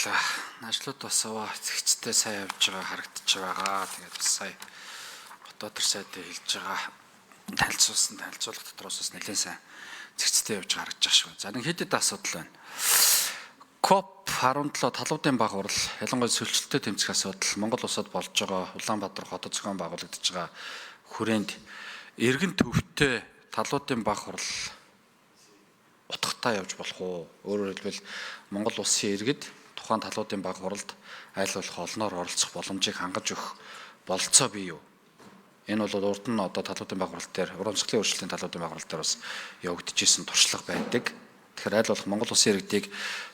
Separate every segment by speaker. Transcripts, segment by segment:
Speaker 1: ажлууд бас зэгцтэй сайн явж байгаа харагдаж байгаа. Тэгээд бас сая дотор сайдыг хэлж байгаа танилцуулах дотроос бас нэлээд сайн зэгцтэй явж харагдаж байгаа шүү. За нэг хэд асуудал байна. COP17 талуудын баг урал ялангуяа сүүлчилтэй тэмцэх асуудал Монгол улсад болж байгаа Улаанбаатар хотод зохион байгуулагдаж байгаа хүрээнд эргэн төвтэй талуудын баг урал утгатай явж болох уу? Өөрөөр хэлбэл Монгол улсын иргэд тухайн талуудын баг уралд аль болох олноор оролцох боломжийг хангаж өгөх бололцоо бий юу? Энэ бол урд нь одоо талуудын баг урал дээр урамсгалын өөрчлөлтийн талуудын баг урал дээр бас явагдажсэн туршлага байдаг. Тэгэхээр аль болох Монгол улсын иргэдийг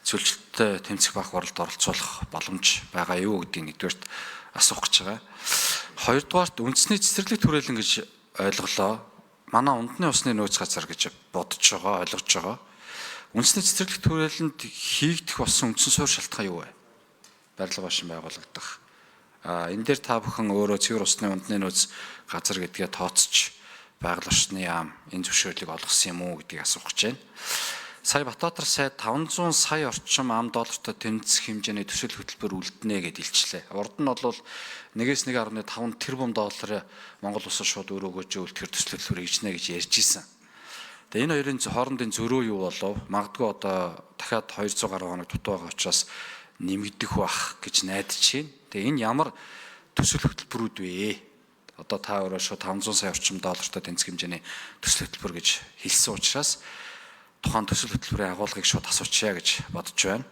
Speaker 1: зөвлөлтөд тэмцэх баг уралд оролцуулах боломж байгаа юу гэдгийг нэгдүгээрт асуух гэж байгаа. Хоёрдугаарт үндэсний цэцэрлэг түрээлэн гэж ойлголоо. Манай үндэсний усны нөөц газар гэж бодож байгаа, ойлгож байгаа. Үндэсний цэцэрлэг түрээлэнд хийгдэх болсон үндсэн суурь шалтгаан юу вэ? Барилга башин байгуулагдах. Энэ дээр та бүхэн өөрөө цэвэр усны үндэсний нөөц газар гэдгээ тооцож байгаль орчны яам энэ зөвшөөрлийг олгосон юм уу гэдгийг асуух гэж байна. Сая Батбаатар сайд 500 сая орчим ам доллартай тэнцэх хэмжээний төсөл хөтөлбөр үлдэнэ гэж илчлээ. Урд нь бол 1.5 тэрбум доллар Монгол улсад шууд өрөөгөөж үлдэхэр төсөл хөтөлбөр хийжнэ гэж ярьж исэн. Тэгээ энэ хоёрын хоорондын зөрөө юу болов? Магадгүй одоо дахиад 200 гаруй хоног дутуу байгаа учраас нэмэгдэх бах гэж найдаж байна. Тэгээ энэ ямар төсөл хөтөлбөрүүд вэ? Одоо та өөрөө шууд 500 сая орчим доллартай тэнцэх хэмжээний төсөл хөтөлбөр гэж хэлсэн учраас тухайн төсөл хөтөлбөрийн агуулгыг шууд асуучъя гэж бодож байна.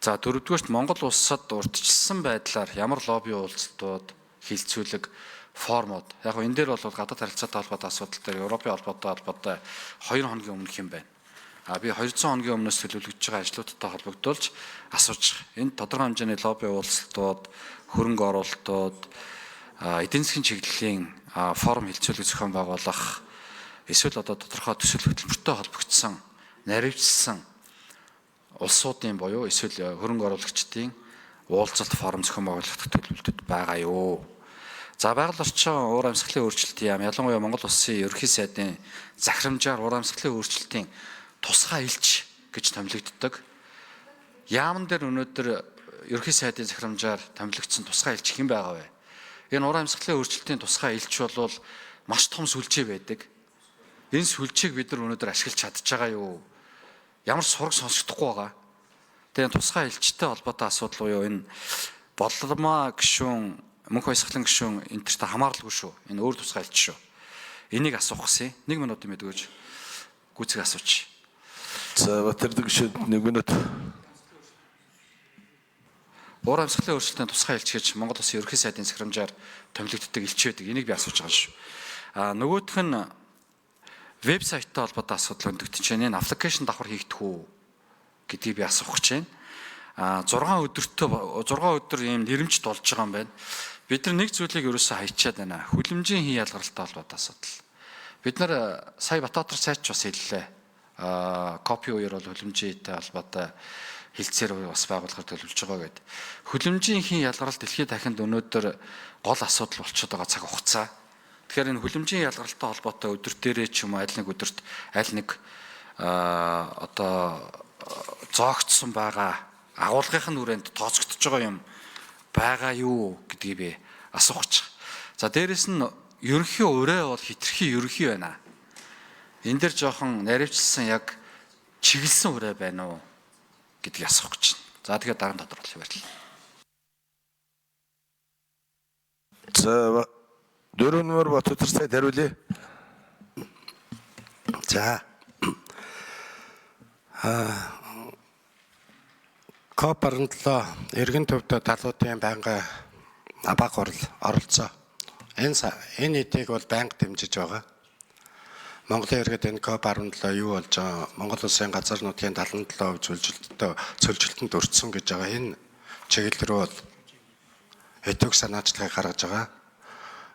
Speaker 1: За дөрөвдүгээрт Монгол улсад урьдчилсан байдлаар ямар лобби уулзалтууд, хилцүүлэг, формууд. Яг нь энэ дээр бол гадаад харилцаатай холбоотой асуудал дээр Европын холбоотой 2 хоногийн өмнөх юм байна. Би 200 хоногийн өмнөөс төлөвлөж байгаа ажлуудтай холбогдуулж асууж байгаа. Энд тодорхой хэмжээний лобби уулзалтууд, хөрөнгө оруулалтууд, эдийн засгийн чиглэлийн форум хилцүүлэг зохион байгуулах, эсвэл одоо тодорхой төсөл хөтөлбөртэй холбогдсон наривчилсан улсуудын буюу эсвэл хөрөнгө оруулагчдын уулзалт форум зохион байгуулах төлөвлөлтөд байгаа юу? За байгаль орчин уур амьсгалын өөрчлөлтийн яам ялангуяа Монгол улсын ерөнхий сайдын захирамжаар уур амьсгалын өөрчлөлтийн тусгай элч гэж томилогддог. Яамн дээр өнөөдөр ерөнхий сайдын захирамжаар томилогдсон тусгай элч хэн байгаа вэ? Энэ уур амьсгалын өөрчлөлтийн тусгай элч бол маш том сүлжээ байдаг. Энэ сүлжээг бид нар өнөөдөр ашиглаж чадж байгаа юу? Ямар сураг сонсогдохгүй байгаа. Тэгээ тусгай элчтэй холбоотой асуудал буюу энэ болломоо гишүүн, мөнх баясгалан гишүүн энтертэй хамааралгүй шүү. Энэ өөр тусгай элч шүү. Энийг асуух гэсэн. 1 минут юм өгөөж гүцэг асууч.
Speaker 2: За Батэрдэг гишүүд 1 минут.
Speaker 1: Уур амьсгалын өөрчлөлтийн тусгай элч гэж Монгол улсын ерөнхий сайдын захирамжаар томилогддог элч байдаг. Энийг би асууж байгаа шүү. Нөгөөх нь вебсайттай холбоотой асуудал өндөгдөж байна. Энэ аппликейшн давхар хийгдэх үү гэдгийг би асуух гэж байна. 6 өдөр ийм нэрмжт болж байгаа юм байна. Бид нар нэг зүйлийг ерөөсөө хайчаад байна. Хүлэмжийн хий ялгаралтай холбоотой асуудал. Бид нар сая Батбаатар сайд ч бас хэллээ. Копи үеэр бол хүлэмжтэй холбоотой хилцээр бас байгуулахар төлөвлөж байгаа гэдэг. Хүлэмжийн хий ялгаралт дэлхийд дахинд өнөөдөр гол асуудал болчиход байгаа цаг хугацаа. Тэгэхээр энэ хүлэмжийн ялгаралтай холбоотой өдөр дээрээ ч юм уу аль нэг өдөрт аль нэг одоо зоогдсон байгаа агуулгын хүрээнд тооцогдож байгаа юм байгаа юу гэдгийг би асуух гэж. За дээрэс нь ерөнхий ураа бол хитрхи ерөнхий байна. Энэ дээр жоохон наривчилсан яг чиглэсэн ураа байна уу гэдгийг асуух гэж. За тэгэхээр дараа нь тодорхойлох баярлалаа.
Speaker 2: За 4 нумар Батбаатар сайд хариулъя.
Speaker 3: За. COP17 эргэн төвтэй талуудын байнгын баг урал оролцоо. Энэ эдийг бол байнга дэмжиж байгаа. Монголын иргэд энэ COP17 юу болж байгаа? Монгол улсын газар нутгийн 77% цөлжилтөнд өртсөн гэж байгаа. Энэ чиглэл рүү бол хэдүүг санаачлагыг гаргаж байгаа.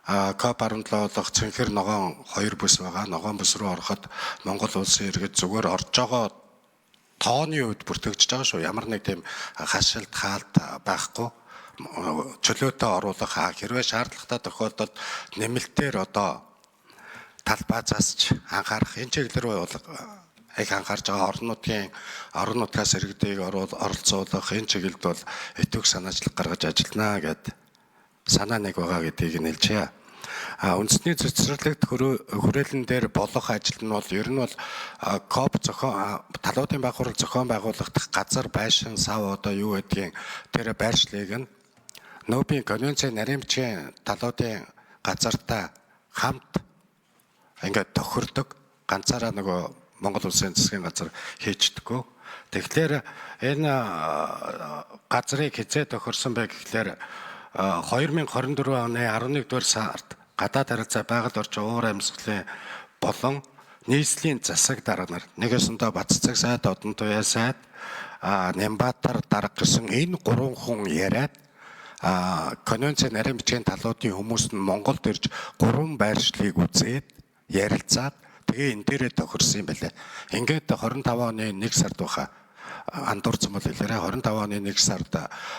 Speaker 3: COP17 болох цэнхэр ногоон 2 бүс байгаа. Ногоон бүс рүү ороход Монгол улсын иргэд зүгээр орж байгаа тооны үед бүртгэж байгаа шүү. Ямар нэг тийм хашилт хаалт байхгүй. Чөлөөтэй оруулах хэрвээ шаардлагатай тохиолдолд нэмэлтээр одоо талбай засч анхаарах энэ чиглэл рүү бол их анхаарж байгаа орон нутгаас иргэдийг оролцуулах энэ чиглэлд бол итвэх санаачлаг гаргаж ажиллана гэд санаа нэг байгаа гэдгийг нь хэлжээ. Үндэсний цэцэрлэгт хүрээлэн дээр болох ажил нь бол ер нь бол КОП талуудын байгууллага зохион байгуулах газар байшин сав одоо юу гэдгийг тэр байршлыг нь Нобелийн конвенцийн нарийн бичгийн талуудын газартаа хамт ингээд тохирдог ганцаараа нөгөө Монгол улсын засгийн газар хийждэггүй. Тэгэхээр энэ газрыг хязээ тохирсон бай гэхлээр 2024 оны 11-р сард гадаад харилцаа байгаль орчин уур амьсгалын болон нийслэлийн засаг дарга нар нэгэсэндээ Баццаг сайд, Одон туяа сайд, Нямбатар дарга гэсэн энэ 3 хүн яриад конвенцийн нарийн бичгийн талуудын хүмүүс нь Монголд ирж 3 байршлыг үзээд ярилцаад тэгээ энэ дээрээ тохирсон юм байлаа. Ингээд 25 оны 1 сард баха андуурсан бол илэрээ 25 оны 1 сард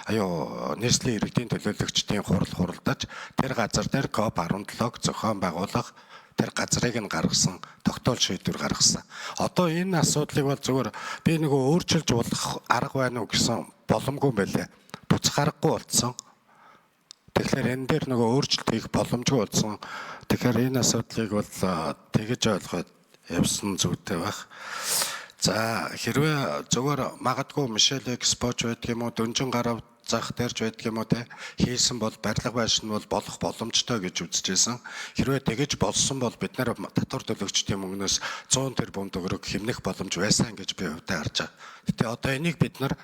Speaker 3: нийслэлийн иргэдийн төлөөлөгчдийн хуралдаж тэр газар дээр КОП 17-г зохион байгуулах тэр газрыг нь гаргасан тогтоол шийдвэр гаргасан. Одоо энэ асуудлыг бол зүгээр би нөгөө өөрчилж болох арга байна уу гэсэн боломгүй байлаа. Буцах аргагүй болсон. Тэгэхээр энэ дээр нөгөө өөрчлөлт хийх боломжгүй болсон. Тэгэхээр энэ асуудлыг бол тэгэж ойлгоод явсан зүйтэй байх. За хэрвээ зөвөр магадгүй Мишель Экспоч байдаг юм уу, Дөнжин гарав зах дээрж байдаг юм уу те хийсэн бол барилга байшин бол болох боломжтой гэж үзэжсэн. Хэрвээ тэгэж болсон бол бид нар татвар төлөгчдийн мөнгнөөс 100 тэрбум төгрөг хэмнэх боломж байсан гэж би өвдөө харж байгаа. Гэтэ одоо энийг бид нар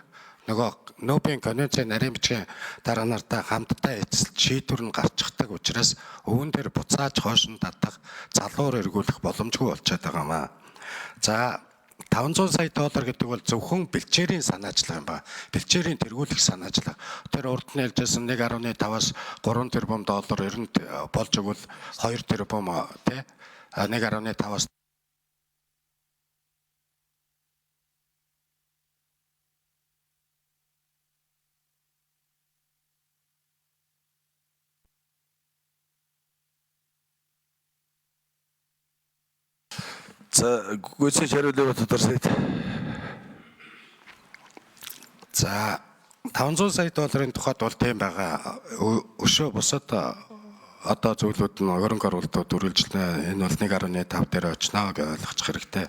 Speaker 3: нөгөө Нобелийн конвенцийн нарийн бичгийн дарга нартай хамтдаа эцэлж шийдвэр нь гарчихдаг учраас өвөн дээр буцааж хойш нь татах залуур эргүүлэх боломжгүй болчиход байгаа маа. За $500 сая гэдэг бол зөвхөн бэлчээрийн санаачлага юм ба. Бэлчээрийн тэргүүлэх санаачлага. Тэр урд нь хэлжсэн 1.5-аас 3 тэрбум доллар ер нь болж өгвөл 2 тэрбум тий 1.5-аас
Speaker 2: За гүйцэтгэж хариулъя тодорхойлъя.
Speaker 3: За $500 сая тухайд бол тийм байгаа. Өшөө бусад одоо зөвлөд нь хөрөнгө оруулалтууд үргэлжлэнэ. Энэ бол 1.5 дээр очно гэж ойлгочих хэрэгтэй.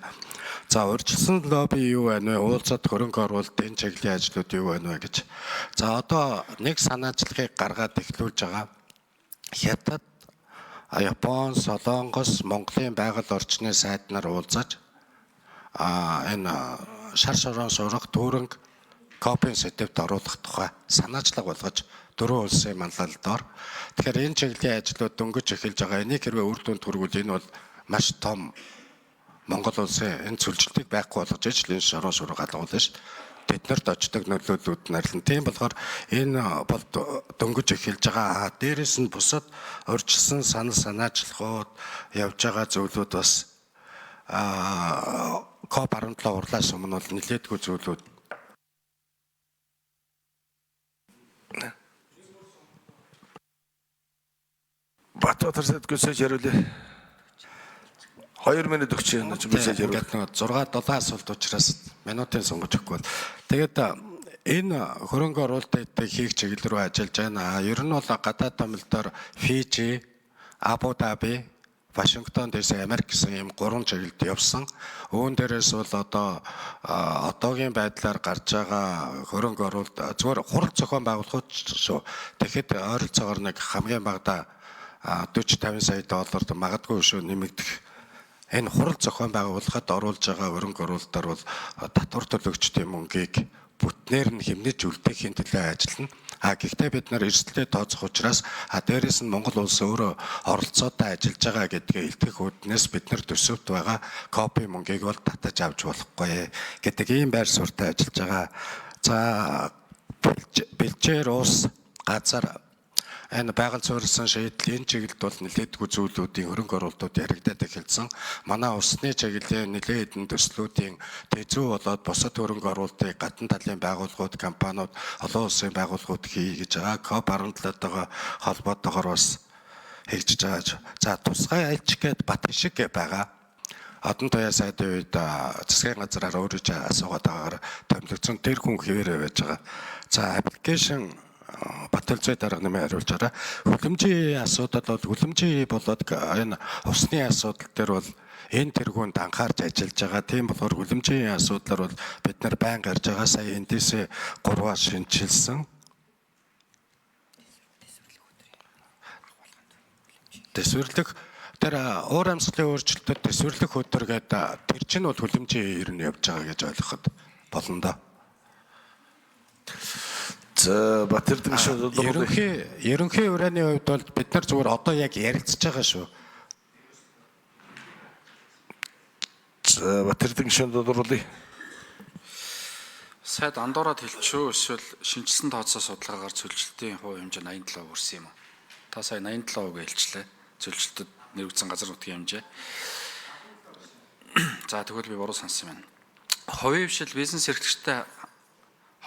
Speaker 3: За урьдчилсан лобби юу байна вэ? Уулзаад хөрөнгө оруулалт энэ чиглэлийн ажлууд юу байна вэ гэж. За одоо нэг санаачлагыг гаргаад эхлүүлж байгаа. Хятад, Япон, Солонгос, Монголын байгаль орчны сайд нар уулзаж энэ шар шорон сурах дүүрэнг КОП-ын сэдвт оруулах тухай санаачлага болгож 4 улсын манлайлалдаар. Тэгэхээр энэ чиглэлийн ажлууд дөнгөж эхэлж байгаа. Энийг хэрвээ үр дүнд хүргүүл энэ бол маш том Монгол улсын энэ цөлжилтийг байхгүй болгож ижил энэ шорон сурах алгуулна шүү дээ. Тэднэрт очдог нөлөөллүүд нэрлэн. Тийм болохоор энэ бол дөнгөж эхэлж байгаа. Дээрээс нь бусад урьдчилсан санаачлагууд явж байгаа зөвлүүд бас КОП 17 урлаас өмнө бол нэлээдгүй зөвлүүд.
Speaker 2: Батбатар сайд гүйцэтгэж хариулъя. 2 минут өгч байна ч мессеж хариулъя.
Speaker 3: Ингээд 6-7 асуулт учраас минутын сонгож өгөхгүй бол. Тэгээд энэ хөрөнгө оруулалтыг хийх чиглэл рүү ажиллаж байна. Ер нь бол гадаад томилдоор Фижи, Абу Даби, Вашингтон дэс Америк гэсэн ийм 3 чиглэлд явсан. Үүн дээрээс бол одоогийн байдлаар гарч байгаа хөрөнгө оруулалт зүгээр хурал зохион байгуулахуд шүү. Тэгэхэд ойролцоогоор нэг хамгийн багадаа 40-50 сая долларт магадгүй шүү нэмэгдэх. Энэ хурал зохион байгуулахад оруулж байгаа хөрөнгө оруулалтаар бол татвар төлөгчдийн мөнгийг бүтнээр нь хэмнэж үлдээхийн төлөө ажиллана. Гэхдээ бид нар эрсдэлтэй тооцох учраас дээрээс нь Монгол улс өөрөө оролцоотой ажиллаж байгаа гэдгээ илтгэх үүднээс бид нар төсөвт байгаа КОП-ийн мөнгийг бол татаж авч болохгүй гэдэг ийм байр суурьтай ажиллаж байгаа. За бэлчээр уус газар энэ байгаль суурилсан шийдэл энэ чиглэлд бол нэлээдгүй зүйлүүдийн хөрөнгө оруулалтууд яригдаад эхэлсэн. Манай усны чиглэлийн нэлээд хэдэн төслүүдийн тэзүү болоод бусад хөрөнгө оруулалтыг гадна талын байгууллагууд, компаниуд, олон улсын байгууллагууд хийж байгаа. КОП 17-тойгоо холбоотойгоор бас хийж байгаа. За тусгай альч гээд Батшиг байгаа. Одон туяа сайдын үед засгийн газраар өөрөө асуугаад байгаагаар томилогдсон тэр хүн хэвээрээ байж байгаа. За аппликейшн Батэлзой дарга нэмээ хариулж байгаа. Хүлэмжийн асуудал бол хүлэмжийн болоод энэ усны асуудал дээр бол энэ тэргуунд анхаарч ажиллаж байгаа. Тийм болохоор хүлэмжийн асуудлаар бол бид нар байнга гарч байгаа. Сая эндээс 3-аар шинжилсэн. Төсвөрлөх тэр уур амьсгалын өөрчлөлтөд төсвөрлөх өдөр гэдэг тэр чинь бол хүлэмжийн ер нь явж байгаа гэж ойлгоход болно да.
Speaker 2: За Батэрдэг гишүүн
Speaker 3: Ерөнхий ураны хувьд бол бид нар зүгээр одоо яг ярилцж байгаа шүү.
Speaker 2: За Батэрдэг гишүүн дөрвөлий.
Speaker 1: Сайд андуураад хэлчихв эсвэл шинжилсэн тооцоо судалгаагаар зөвлөлтийн хувь хэмжээ 87% хүрсэн юм уу? Та сая 87% хэлчлээ. Зөвлөлтөд нэрвэгдсэн газар нутгийн хэмжээ. За тэгвэл би буруу сонссон юм байна. Хувийн хвшил бизнес эрхлэгчтэй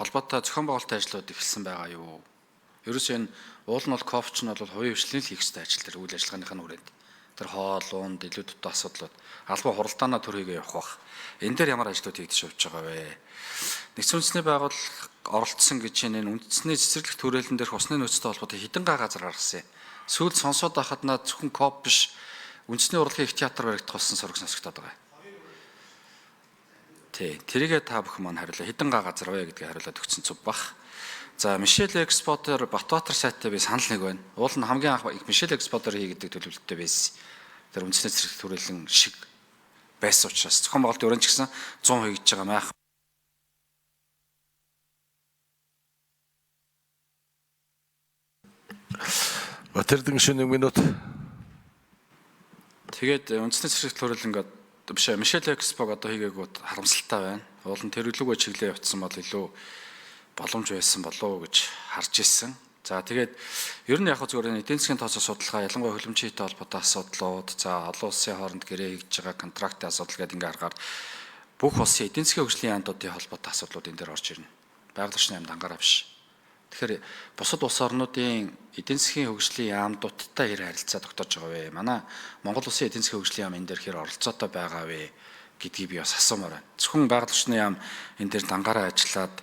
Speaker 1: холбоотой зохион байгуулалтын ажлууд эхэлсэн байгаа юу? Ерөөсөө энэ уул нь бол кофч нь бол хувийн хвшлийн л хийх ёстой ажил төр үйл ажиллагааных нь хүрээнд. Тэр хоол, унд, илүү дутуу асуудлууд албан хуралдаанаа төрхийгөө явах бах. Энэ дээр ямар ажлууд хийгдэж явж байгаа вэ? Нэгдсэн үндэсний байгууллага оролцсон гэж энэ үндэсний цэцэрлэг төрөлн дээрх усны нөөцтэй холбоотой хэдэн газар гаргасан юм. Сүүлд сонсоод байхад наа зөвхөн коп биш үндэсний урлагийн их театр баригдах болсон сураг сонсогдоод байгаа. Тий, тэрийгээ та бүхэн маань хариулаа. Хэдэн газар вэ гэдгийг хариулаад өгсөн цуг бах. За, Мишель Экспортер Батбаатар сайттай би санал нэг байна. Уул нь хамгийн анх Мишель Экспортер хийгээд төлөвлөлттэй байсан. Тэр үндэсний цэцэрлэг төрөлн шиг байсан учраас зохион байгуулалтын өрөөнд ч гэсэн 100% хийж байгаа маах.
Speaker 2: Батэрдэг гишүүн 1 минут.
Speaker 1: Тэгээд үндэсний цэцэрлэг төрөл ингээд биш Мишель Экспог одоо хийгээгүүд харамсалтай байна. Уул нь тэр үлгөө чиглэлээ явуулсан бол илүү боломж байсан болов уу гэж харж ирсэн. За тэгээд ер нь яг зөвхөн эдийн засгийн тооцоо судалгаа, ялангуяа хөлбөмбөжтэй холбоотой асуудлууд, за олон улсын хооронд гэрээ хийж байгаа контрактын асуудал гэдэг ингээ харахаар бүх улсын эдийн засгийн хөгжлийн яамдуудын холбоотой асуудлууд энэ дээр орж ирнэ. Байгаль орчны яамд ангараа биш. Тэгэхээр бусад улс орнуудын эдийн засгийн хөгжлийн яамдуудтай хэр харилцаа тогтоож байгаа вэ? Манай Монгол улсын эдийн засгийн хөгжлийн яам энэ дээр хэр оролцоотой байгаа вэ гэдгийг би бас асуумаар байна. Зөвхөн байгаль орчны яам энэ дээр дангаараа ажиллаад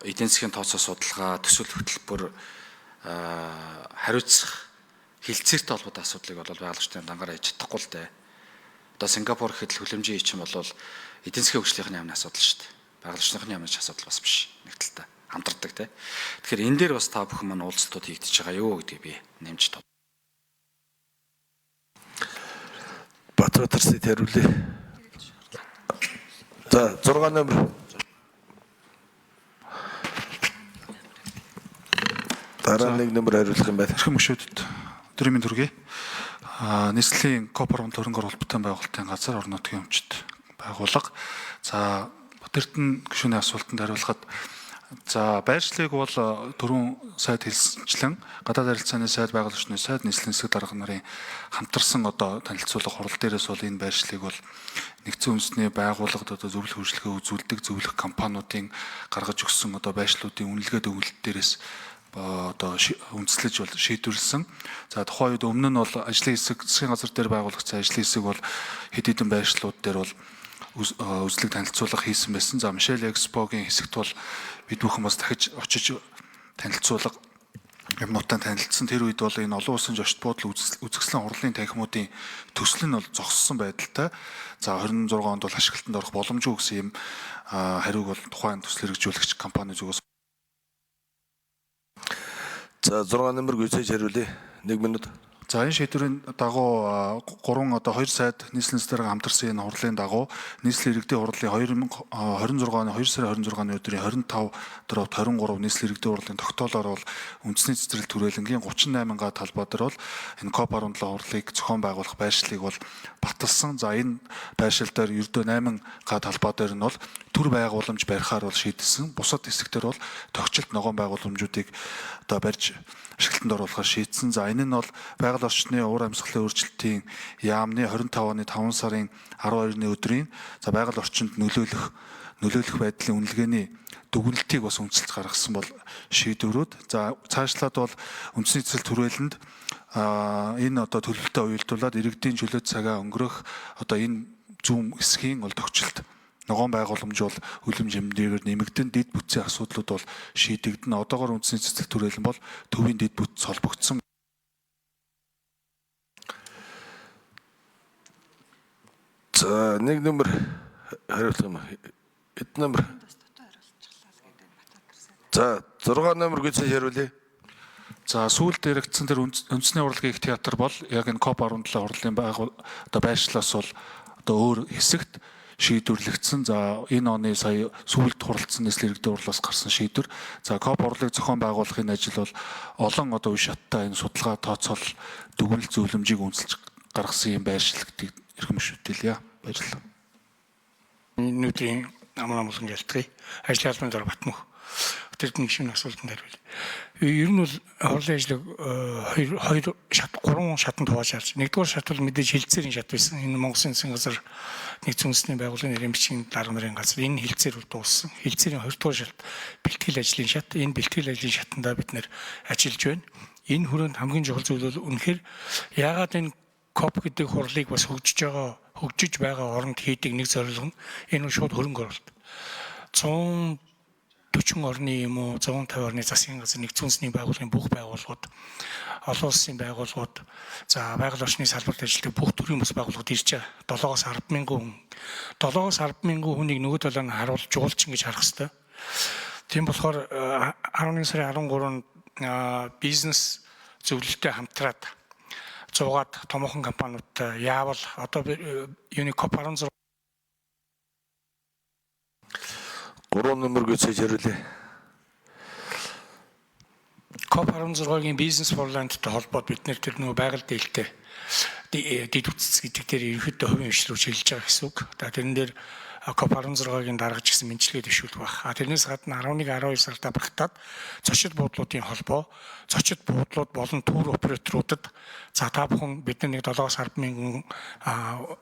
Speaker 1: эдийн засгийн тооцоо судалгаа, төсөл хөтөлбөр хариуцах хилцээртэй холбоотой асуудлыг бол байгаль орчны яам дангаараа хийж чадахгүй л дээ. Одоо Сингапур гэхэд хөлөмжийн чинь бол эдийн засгийн хөгжлийн яамны асуудал шүү дээ. Байгаль орчны яамны асуудал бас биш. Нэг талтай хамтардаг тий. Тэгэхээр энэ дээр бас та бүхэн маань уулзалтууд хийгдэж байгаа юу гэдгийг би нэмж тоо.
Speaker 2: Батбаатар сайд хариулъя. За 6 номер. Дараа нэг номер хариулах юм байна.
Speaker 4: Эрхэм гишүүдэд өдрийн мэнд хүргэе. Нийслэлийн кооператив хөрөнгө оруулалтын байгуулалтын газар орон нутгийн өмчт байгууллага. За Батэрдэн гишүүний асуултанд хариулахад за байршлыг бол түрүүн сайд хэлсэнчлэн гадаад харилцааны сайд, байгаль орчны сайд, нийслэлийн засаг дарга нарын хамтарсан одоо танилцуулга хурал дээрээс бол энэ байршлыг бол нэгдсэн үндэсний байгууллагад одоо зөвлөх хөгжлөгөө үзүүлдэг зөвлөх компаниудын гаргаж өгсөн одоо байршлуудын үнэлгээ өгүүлэлт дээрээс одоо үндэслэж бол шийдвэрлсэн. За тухайн үед өмнө нь бол ажлын хэсэг засгийн газар дээр байгуулагдсан ажлын хэсэг бол хэд хэдэн байршлууд дээр бол үзлэг танилцуулга хийсэн байсан. За Мишель Экспогийн хэсэгт бол бид бүхэн бас дахиж очиж танилцуулга юмнуудаа танилцсан. Тэр үед бол энэ олон улсын зочд буудал үзэсгэлэн хурлын танхимуудын төсөл нь бол зогссон байдалтай. За 26 онд бол ашиглалтанд орох боломжгүй гэсэн юм хариуг бол тухайн төсөл хэрэгжүүлэгч компани зүгээс.
Speaker 2: За 6 номер гүйцээж хариулъя. 1 минут.
Speaker 4: За энэ шийдвэрийн дагуу 3 одоо 2 сайд нийслэлийн засгийн хамтарсан энэ хурлын дагуу нийслэлийн иргэдийн хурлын 2026 оны 2 сарын 26-ны өдрийн 25 дөрөвт 23 нийслэлийн иргэдийн хурлын тогтоолоор бол үндэсний цэцэрлэг төрөлнгийн 38 талбай дээр бол энэ КОП 17 хурлыг зохион байгуулах байршлыг бол баталсан. За энэ байршил дээр ердөө 8 талбай дээр нь бол төр байгууламж барихаар бол шийдсэн. Бусад хэсэгтэр бол тогтчлт ногоон байгууламжуудыг одоо барьж ашиглалтанд оруулахаар шийдсэн. За энэ нь бол байгаль орчны уур амьсгалын өөрчлөлтийн яамны 25 оны 5 сарын 12-ны өдрийн за байгаль орчинд нөлөөлөх нөлөөлөх байдлын үнэлгээний дүгнэлтийг бас үндэслэж гаргасан бол шийдвэрүүд. За цаашлаад бол үндэсний цэцэл түрээлэнд энэ одоо төлөвлөлтөд уялдуулаад иргэдийн чөлөө цагаа өнгөрөх одоо энэ зүүн хэсгийн бол тохиолдолд ногоон байгууламж бол хөлөм жимдгээр нэмэгдэн дэд бүтцийн асуудлууд бол шийдэгдэн. Одоогоор үндэсний цэцэл түрээлэн бол төвийн дэд бүтц холбогдсон.
Speaker 2: За нэг номер хариулах юм. Эд номер. За 6 номер гүйцэж хариулъя.
Speaker 4: За сүүлд яригдсан тэр үндэсний урлагийн их театр бол яг энэ COP17 хурлын одоо байршлаас бол одоо өөр хэсэгт шийдвэрлэгдсэн. За энэ оны сая сүүлд хуралдсан нийслэл иргэдийн урлаас гарсан шийдвэр. За COP урлыг зохион байгуулахын ажил бол олон одоо үе шаттай энэ судалгаа тооцоол дүгнэлт зөвлөмжийг үндэслэж гаргасан юм байршил гэдгийг эрхэм шүтэлье. Баярлалаа.
Speaker 5: Өнөөдрийн амрын ялтгыг ажил албаны дараа Батмөх тэрний шинэ асуултанд хариулъя. Ер нь бол хурлын ажлыг 3 шатанд хувааж. Нэгдүгээр шат бол мэдээж хилцээрийн шат байсан. Энэ Монголын засгийн газар нэгдсэн үндэсний байгууллагын нэрийн бичгийн дарга нарын газар энэ хилцээр дууссан. Хилцээрийн 2 дугаар шат бэлтгэл ажлын шат. Энэ бэлтгэл ажлын шатандаа бид нэр ажиллаж байна. Энэ хүрээнд хамгийн чухал зүйл бол үнэхээр яагаад энэ КОП гэдэг хурлыг бас хөгжиж байгаа оронд хийдэг нэг зорилго нь энэ шууд хөрөнгө оруулалт. 140 орны юм уу 150 орны засгийн газар нэгдсэн үндэсний байгууллагын бүх байгууллагууд, олон улсын байгууллагууд, за байгаль орчны салбарт ажилладаг бүх төрлийн бас байгууллагууд ирж байгаа. 7-оос 10 мянган хүн. 7-оос 10 мянган хүнийг нөгөө талаар нь харуулж жуулч ингэж харах хэрэгтэй. Тийм болохоор 11 сарын 13-нд бизнес зөвлөлтөд хамтраад 100-аад томоохон компаниудтай яавал одоо Unicop 16
Speaker 2: 3 номер гүйцэж хариулъя.
Speaker 5: COP 16-гийн бизнес форландтай холбоод бид нэр тэр нөгөө байгаль дээлтэй дэд үтц гэдэг дээр ерөнхийдөө хувийн хвшлүүд шилжиж байгаа гэсэн үг. Тэрэн дээр COP 16-гийн дараач гэсэн мэдлэгээ дэвшүүлэх баг. Тэрнээс гадна 11-12 сард багтаад зочид буудлуудын холбоо, зочид буудлууд болон тур операторуудад за та бүхэн бид нэг 7-10 мянган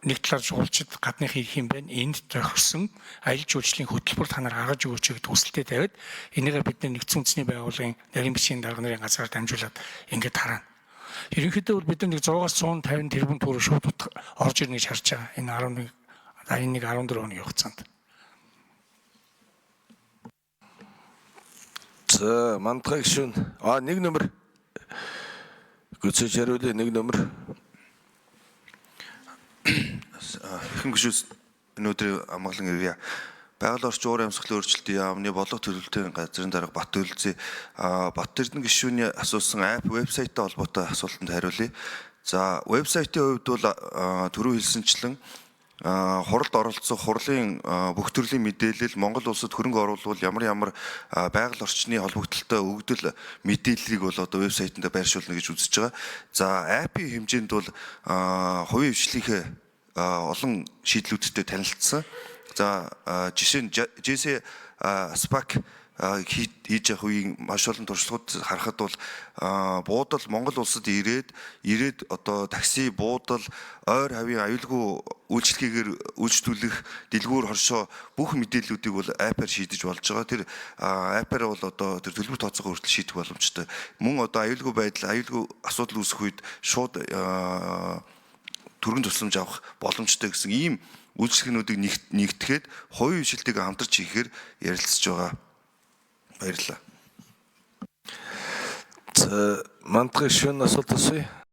Speaker 5: нэг талаар жуулчид гадны хийх юм байна. Энд тохирсон аялал жуулчлалын хөтөлбөр та нар гаргаж өгөөч гэдэг хүсэлтэд тавиад энийгээ бид нэгдсэн үндэсний байгууллагын нарийн бичгийн дарга нарын газраар дамжуулаад ингээд тараана. Ерөнхийдөө бол бид нэг 100-аас 150 тэрбум төгрөг шууд орж ирнэ гэж харж байгаа. Энэ 14 оны хугацаанд.
Speaker 2: За мандхай гишүүн. Нэг номер гүйцэж хариулъя. Нэг номер.
Speaker 6: Ихэнх гишүүд өнөөдрийн амгалан ирье. Байгаль орчин уур амьсгалын өөрчлөлтийн яамны бодлого төлөвлөлтийн газрын дарга Бат Төлөлцөө Бат Эрдэнэ гишүүний асуусан апп вебсайттай холбоотой асуултанд хариулъя. За вебсайтын хувьд бол түрүү хэлсэнчлэн хуралд оролцох хурлын бүх төрлийн мэдээлэл Монгол улсад хөрөнгө оруулалт ямар байгаль орчны холбогдлолтой өгдөл мэдээллийг бол одоо вебсайтанда байршуулна гэж үзэж байгаа. За апп-ийн хэмжээнд бол хувийн хвшлийнхээ олон шийдлүүдтэй танилцсан. За жишээ нь JC SPAC хийж явах үеийн маш олон туршлагууд харахад бол буудал Монгол улсад ирээд одоо такси буудал ойр хавийн аюулгүй үйлчлэгээр үйлчлүүлэх дэлгүүр хоршоо бүх мэдээллүүдийг бол апп-аар шийдэж болж байгаа. Тэр апп-аар бол одоо тэр төлбөр тооцоогоо хүртэл шийдэх боломжтой. Мөн одоо аюулгүй асуудал үүсэх үед шууд түргэн тусламж авах боломжтой гэсэн ийм үйлчлэгнүүдийг нэгтгэхэд хувийн хвшилтийг хамтарч хийхээр ярилцж байгаа. Баярлалаа.
Speaker 2: За мандхай гишүүн асуулт асууя.